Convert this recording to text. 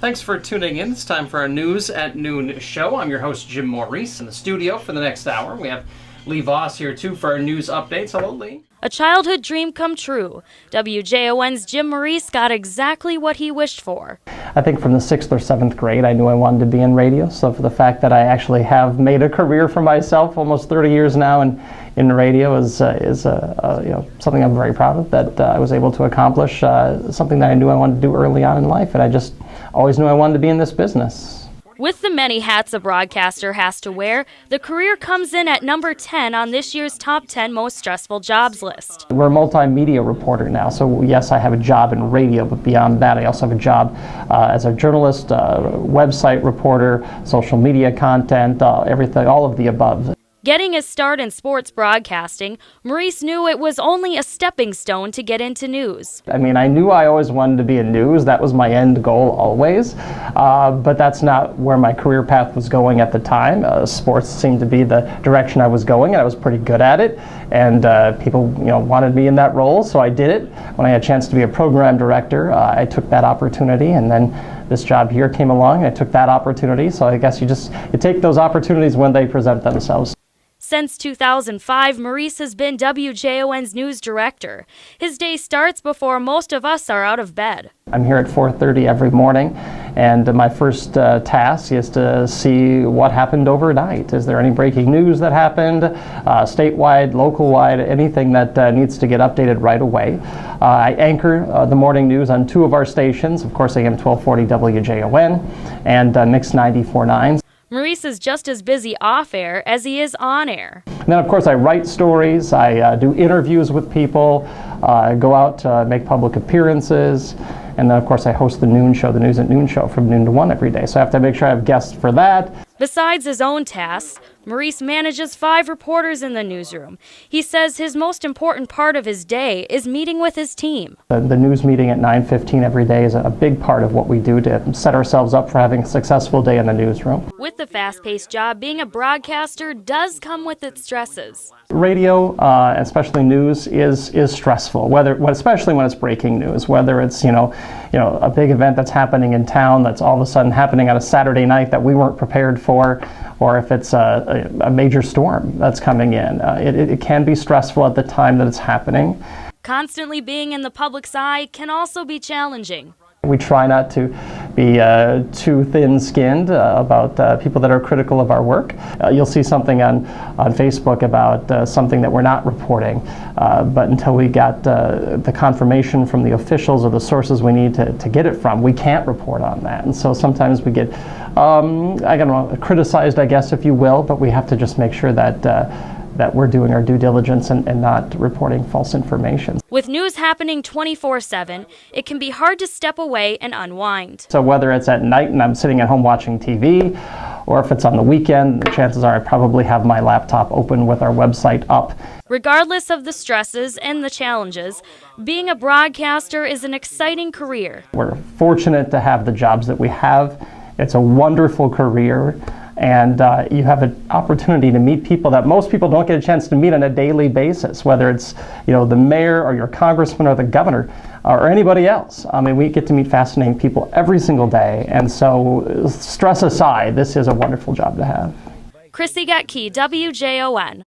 Thanks for tuning in. It's time for our News at Noon show. I'm your host, Jim Maurice. In the studio for the next hour, we have Lee Voss here, too, for our news updates. Hello, Lee. A childhood dream come true. WJON's Jim Maurice got exactly what he wished for. I think from the 6th or 7th grade, I knew I wanted to be in radio. So for the fact that I actually have made a career for myself, almost 30 years now in radio, is something I'm very proud of, that I was able to accomplish, something that I knew I wanted to do early on in life, and I just always knew I wanted to be in this business. With the many hats a broadcaster has to wear, the career comes in at number 10 on this year's top 10 most stressful jobs list. We're a multimedia reporter now, so yes, I have a job in radio, but beyond that, I also have a job as a journalist, website reporter, social media content, everything, all of the above. Getting his start in sports broadcasting, Maurice knew it was only a stepping stone to get into news. I mean, I knew I always wanted to be in news. That was my end goal always, but that's not where my career path was going at the time. Sports seemed to be the direction I was going, and I was pretty good at it, and people wanted me in that role, so I did it. When I had a chance to be a program director, I took that opportunity, and then this job here came along, and I took that opportunity, so I guess you take those opportunities when they present themselves. Since 2005, Maurice has been WJON's news director. His day starts before most of us are out of bed. I'm here at 4:30 every morning, and my first task is to see what happened overnight. Is there any breaking news that happened, statewide, local-wide, anything that needs to get updated right away? I anchor the morning news on two of our stations, of course AM 1240 WJON and Mix 94.9. Maurice is just as busy off-air as he is on-air. And then, of course, I write stories, I do interviews with people, I go out to make public appearances, and then, of course, I host the noon show, the News at Noon show, from noon to 1 every day. So I have to make sure I have guests for that. Besides his own tasks, Maurice manages 5 reporters in the newsroom. He says his most important part of his day is meeting with his team. The news meeting at 9:15 every day is a big part of what we do to set ourselves up for having a successful day in the newsroom. With the fast-paced job, being a broadcaster does come with its stresses. Radio, especially news, is stressful. Especially when it's breaking news. Whether it's a big event that's happening in town that's all of a sudden happening on a Saturday night that we weren't prepared for, or if it's a major storm that's coming in. It can be stressful at the time that it's happening. Constantly being in the public's eye can also be challenging. We try not to be too thin-skinned about people that are critical of our work. You'll see something on Facebook about something that we're not reporting, but until we got the confirmation from the officials or the sources we need to get it from, we can't report on that. And so sometimes we get criticized, I guess, if you will, but we have to just make sure that we're doing our due diligence and not reporting false information. With news happening 24/7, it can be hard to step away and unwind. So whether it's at night and I'm sitting at home watching TV, or if it's on the weekend, the chances are I probably have my laptop open with our website up. Regardless of the stresses and the challenges, being a broadcaster is an exciting career. We're fortunate to have the jobs that we have. It's a wonderful career. And you have an opportunity to meet people that most people don't get a chance to meet on a daily basis, whether it's the mayor or your congressman or the governor or anybody else. I mean, we get to meet fascinating people every single day, and so stress aside, this is a wonderful job to have. Chrissy Gatke, WJON.